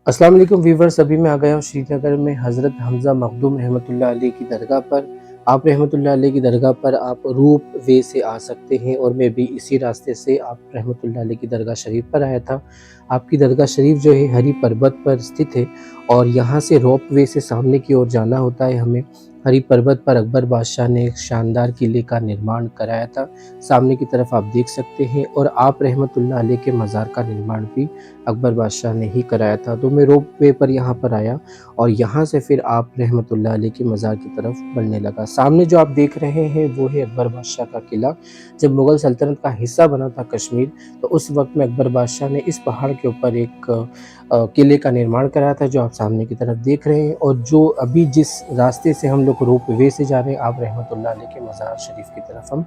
अस्सलाम वालेकुम व्यूवर्स। अभी मैं आ गया हूँ श्रीनगर में हज़रत हमज़ा मखदूम रहमतुल्लाह अलैह की दरगाह पर। आप रहमतुल्लाह अलैह की दरगाह पर आप रोप वे से आ सकते हैं और मैं भी इसी रास्ते से आप रहमतुल्लाह अलैह की दरगाह शरीफ पर आया था। आपकी दरगाह शरीफ जो है हरी पर्वत पर स्थित है और यहाँ से रोप वे से सामने की ओर जाना होता है हमें। हरी पर्वत पर अकबर बादशाह ने एक शानदार किले का निर्माण कराया था। सामने की तरफ आप देख सकते हैं और आप रहमतुल्लाह अलैह के मज़ार का निर्माण भी अकबर बादशाह ने ही कराया था। तो मैं रोप वे पर यहाँ पर आया और यहाँ से फिर आप रहमतुल्लाह अलैह की मज़ार की तरफ बढ़ने लगा। सामने जो आप देख रहे हैं वो है अकबर बादशाह का किला। जब मुग़ल सल्तनत का हिस्सा बना था कश्मीर, तो उस वक्त में अकबर बादशाह ने इस पहाड़ के ऊपर एक किले का निर्माण कराया था, जो आप सामने की तरफ देख रहे हैं। और जो अभी जिस रास्ते से हम लोग रोप वे से जा रहे हैं, आप रहमतुल्लाह अलैह के मज़ार शरीफ की तरफ हम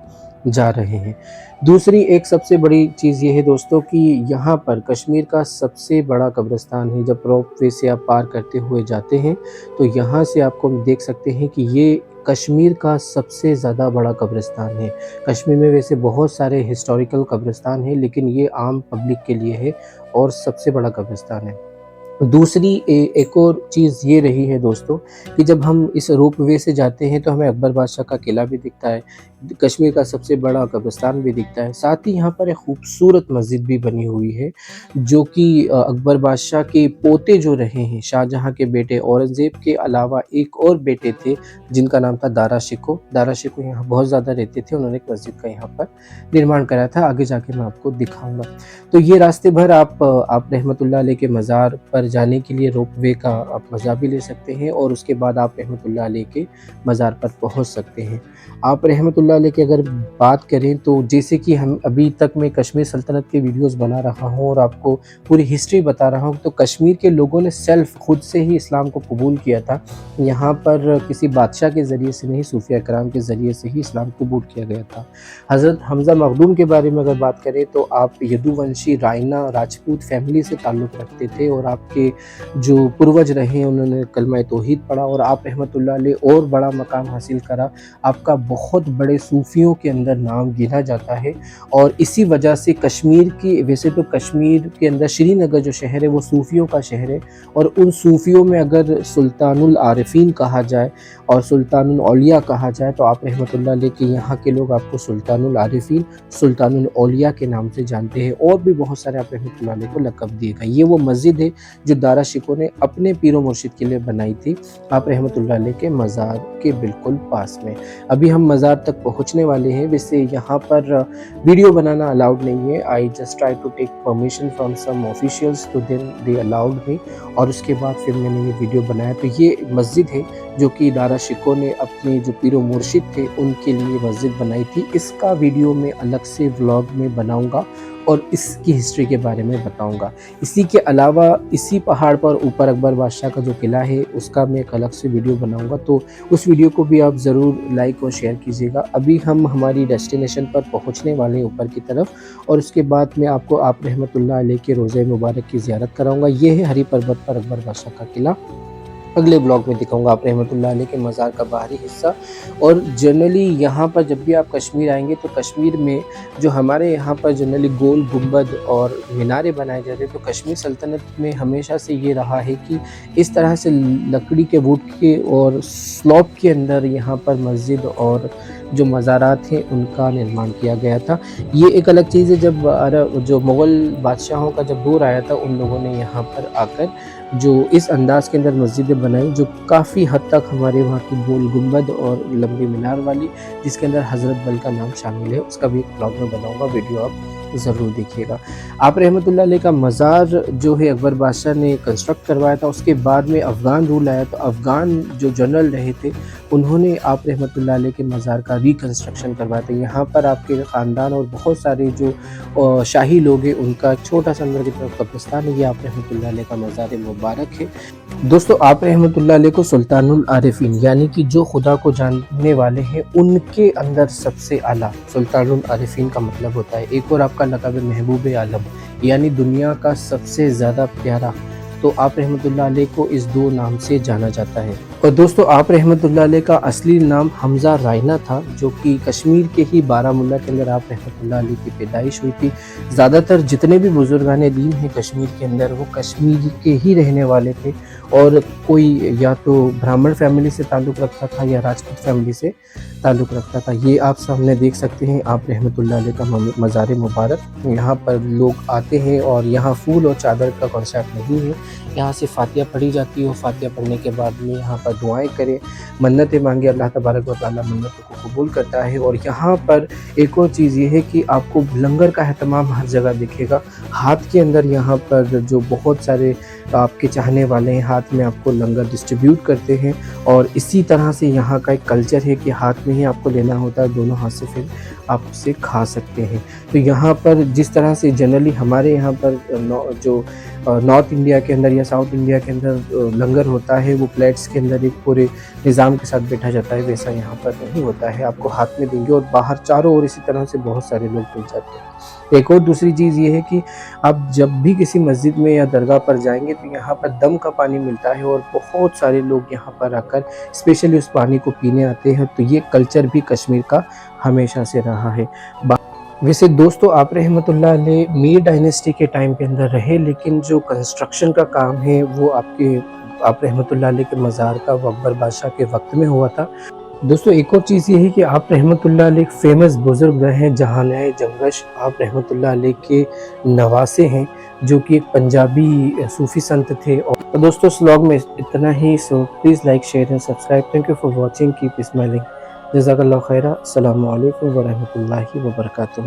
जा रहे हैं। दूसरी एक सबसे बड़ी चीज़ ये है दोस्तों कि यहाँ पर कश्मीर का सबसे बड़ा कब्रिस्तान है। जब रोप वे से आप पार करते हुए जाते हैं तो यहाँ से आपको देख सकते हैं कि ये कश्मीर का सबसे ज़्यादा बड़ा कब्रिस्तान है। कश्मीर में वैसे बहुत सारे हिस्टोरिकल कब्रिस्तान हैं, लेकिन ये आम पब्लिक के लिए है और सबसे बड़ा कब्रिस्तान है। दूसरी एक और चीज़ ये रही है दोस्तों कि जब हम इस रोप वे से जाते हैं तो हमें अकबर बादशाह का किला भी दिखता है, कश्मीर का सबसे बड़ा कब्रिस्तान भी दिखता है। साथ ही यहाँ पर एक खूबसूरत मस्जिद भी बनी हुई है, जो कि अकबर बादशाह के पोते जो रहे हैं, शाहजहाँ के बेटे औरंगज़ेब के अलावा एक और बेटे थे जिनका नाम था दारा शिकोह। दारा शिकोह यहाँ बहुत ज़्यादा रहते थे, उन्होंने एक मस्जिद का यहाँ पर निर्माण कराया था, आगे जाके मैं आपको दिखाऊँगा। तो ये रास्ते भर आप रहमतुल्लाह अलैह के मज़ार पर जाने के लिए रोप वे का आप मज़ा भी ले सकते हैं और उसके बाद आप रहमतुल्लाह अलैह के मज़ार पर पहुंच सकते हैं। आप रहमतुल्लाह अलैह की अगर बात करें तो जैसे कि हम अभी तक मैं कश्मीर सल्तनत के वीडियोस बना रहा हूं और आपको पूरी हिस्ट्री बता रहा हूं, तो कश्मीर के लोगों ने सेल्फ खुद से ही इस्लाम को कबूल किया था। यहाँ पर किसी बादशाह के ज़रिए से नहीं, सूफिया कराम के ज़रिए से ही इस्लाम कबूल किया गया था। हज़रत हमज़ा मखदूम के बारे में अगर बात करें तो आप यदुवंशी रायना राजपूत फैमिली से ताल्लुक़ रखते थे और आपके जो पूर्वज रहे उन्होंने कलमा तौहीद पढ़ा और आप रहमतुल्लाह अलैह और बड़ा मकाम हासिल करा। आपका बहुत बड़े सूफ़ियों के अंदर नाम गिना जाता है और इसी वजह से कश्मीर की, वैसे तो कश्मीर के अंदर श्रीनगर जो शहर है वो सूफ़ियों का शहर है और उन सूफ़ियों में अगर सुल्तानुल आरिफ़ीन कहा जाए और सुल्तानुल औलिया कहा जाए तो आप रहमतुल्लाह अलैह के यहाँ के लोग आपको सुल्तानुल आरिफ़ीन, सुल्तानुल औलिया के नाम से जानते हैं और भी बहुत सारे आप रहमतुल्लाह अलैह को लक़ब दिए गए। ये वो मस्जिद है जो दारा शिकोह ने अपने पीरो मुर्शिद के लिए बनाई थी, आप रहमतुल्लाह अलैह के मज़ार के बिल्कुल पास में। अभी हम मज़ार तक पहुँचने वाले हैं। वैसे यहाँ पर वीडियो बनाना अलाउड नहीं है। I just try to take permission from some officials, तो देन दे अलाउड मी और उसके बाद फिर मैंने ये वीडियो बनाया। तो ये मस्जिद है जो कि दारा शिकोह ने अपने जो पीरो मुर्शिद थे उनके लिए मस्जिद बनाई थी। इसका वीडियो मैं अलग से व्लॉग में बनाऊँगा और इसकी हिस्ट्री के बारे में बताऊंगा। इसी के अलावा इसी पहाड़ पर ऊपर अकबर बादशाह का जो किला है उसका मैं एक अलग से वीडियो बनाऊंगा, तो उस वीडियो को भी आप ज़रूर लाइक और शेयर कीजिएगा। अभी हम हमारी डेस्टिनेशन पर पहुंचने वाले हैं ऊपर की तरफ और उसके बाद मैं आपको आप रहमतुल्लाह अलैह के रोज़े मुबारक की ज़ियारत कराऊँगा। ये है हरी पर्वत पर अकबर बादशाह का किला। अगले ब्लॉग में दिखाऊंगा आप रहमतुल्लाह अलैह के मज़ार का बाहरी हिस्सा। और जनरली यहाँ पर जब भी आप कश्मीर आएंगे तो कश्मीर में जो हमारे यहाँ पर जनरली गोल गुंबद और मीनारे बनाए जाते हैं, तो कश्मीर सल्तनत में हमेशा से ये रहा है कि इस तरह से लकड़ी के वुड के और स्लॉप के अंदर यहाँ पर मस्जिद और जो मज़ारात हैं उनका निर्माण किया गया था। ये एक अलग चीज़ है, जब जो मुग़ल बादशाहों का जब दौर आया था उन लोगों ने यहाँ पर आकर जो इस अंदाज़ के अंदर मस्जिदें बनाई जो काफ़ी हद तक हमारे वहाँ की गोल गुंबद और लंबी मीनार वाली, जिसके अंदर हज़रत बल का नाम शामिल है, उसका भी एक ब्लॉग में बनाऊँगा, वीडियो आप ज़रूर देखिएगा। आप रहमतुल्लाह अलैह का मज़ार जो है अकबर बादशाह ने कंस्ट्रक्ट करवाया था। उसके बाद में अफ़गान रूल आया तो अफ़गान जो जनरल रहे थे उन्होंने आप रहमतुल्लाह अलैह के मज़ार का रिकंस्ट्रक्शन करवाया था। यहाँ पर आपके ख़ानदान और बहुत सारे जो शाही लोग हैं उनका छोटा सा अंदर की तरफ कब्रिस्तान है। ये आप रहमतुल्लाह अलैह का मज़ार मुबारक है। दोस्तों आप रहमतुल्लाह अलैह को सुल्तानुल आरिफ़ीन यानी कि जो खुदा को जानने वाले हैं उनके अंदर सबसे आला, सुल्तानुल आरिफ़ीन का मतलब होता है। एक और आपका लक़ब महबूब आलम यानी दुनिया का सबसे ज़्यादा प्यारा, तो आप रहमतुल्लाह अलैह को इस दो नाम से जाना जाता है। اور دوستو آپ رحمۃ اللہ علیہ کا اصلی نام حمزہ رائنہ تھا، جو کہ کشمیر کے ہی بارہمولہ کے اندر آپ رحمۃ اللہ علیہ کی پیدائش ہوئی تھی۔ زیادہ تر جتنے بھی بزرگان دین ہیں کشمیر کے اندر وہ کشمیر کے ہی رہنے والے تھے، اور کوئی یا تو برہمن فیملی سے تعلق رکھتا تھا یا راجپوت فیملی سے تعلق رکھتا تھا۔ یہ آپ سامنے دیکھ سکتے ہیں آپ رحمۃ اللہ علیہ کا مزار مبارک۔ یہاں پر لوگ آتے ہیں اور یہاں پھول اور چادر کا کنسیپٹ نہیں ہے، یہاں سے فاتحہ پڑھی جاتی ہے، اور فاتحہ پڑھنے کے بعد میں یہاں پر دعائیں کریں، منتیں مانگے، اللہ تبارک و تعالیٰ منتوں کو قبول کرتا ہے۔ اور یہاں پر ایک اور چیز یہ ہے کہ آپ کو لنگر کا اہتمام ہر جگہ دکھے گا۔ ہاتھ کے اندر یہاں پر جو بہت سارے آپ کے چاہنے والے ہیں ہاتھ میں آپ کو لنگر ڈسٹریبیوٹ کرتے ہیں، اور اسی طرح سے یہاں کا ایک کلچر ہے کہ ہاتھ میں ہی آپ کو لینا ہوتا ہے، دونوں ہاتھ سے پھر آپ اسے کھا سکتے ہیں۔ تو یہاں پر جس طرح سے جنرلی ہمارے یہاں پر جو نارتھ انڈیا کے اندر یا ساؤتھ انڈیا کے اندر لنگر ہوتا ہے وہ پلیٹس کے اندر ایک پورے نظام کے ساتھ بیٹھا جاتا ہے، ویسا یہاں پر نہیں ہوتا ہے۔ آپ کو ہاتھ میں دیں گے اور باہر چاروں اور اسی طرح سے بہت سارے لوگ مل جاتے ہیں۔ ایک اور دوسری چیز یہ ہے کہ آپ جب بھی کسی مسجد میں یا درگاہ پر جائیں گے تو یہاں پر دم کا پانی ملتا ہے، اور بہت سارے لوگ یہاں پر آ کر اسپیشلی اس پانی کو پینے آتے ہیں۔ تو یہ کلچر بھی کشمیر کا ہمیشہ سے رہا ہے۔ ویسے دوستو آپ رحمۃ اللہ علیہ میر ڈائنیسٹی کے ٹائم کے اندر رہے، لیکن جو کنسٹرکشن کا کام ہے وہ آپ رحمۃ اللہ علیہ کے مزار کا وہ اکبر بادشاہ کے وقت میں ہوا تھا۔ دوستو ایک اور چیز یہ ہے کہ آپ رحمۃ اللہ علیہ فیمس بزرگ رہے جہانِ جنگش، آپ رحمۃ اللہ علیہ کے نواسے ہیں جو کہ ایک پنجابی صوفی سنت تھے۔ اور دوستو اس ولاگ میں اتنا ہی، so please like share and subscribe. Thank you for watching, keep smiling, جزاک اللہ خیرہ۔ السلام علیکم ورحمۃ اللہ وبرکاتہ۔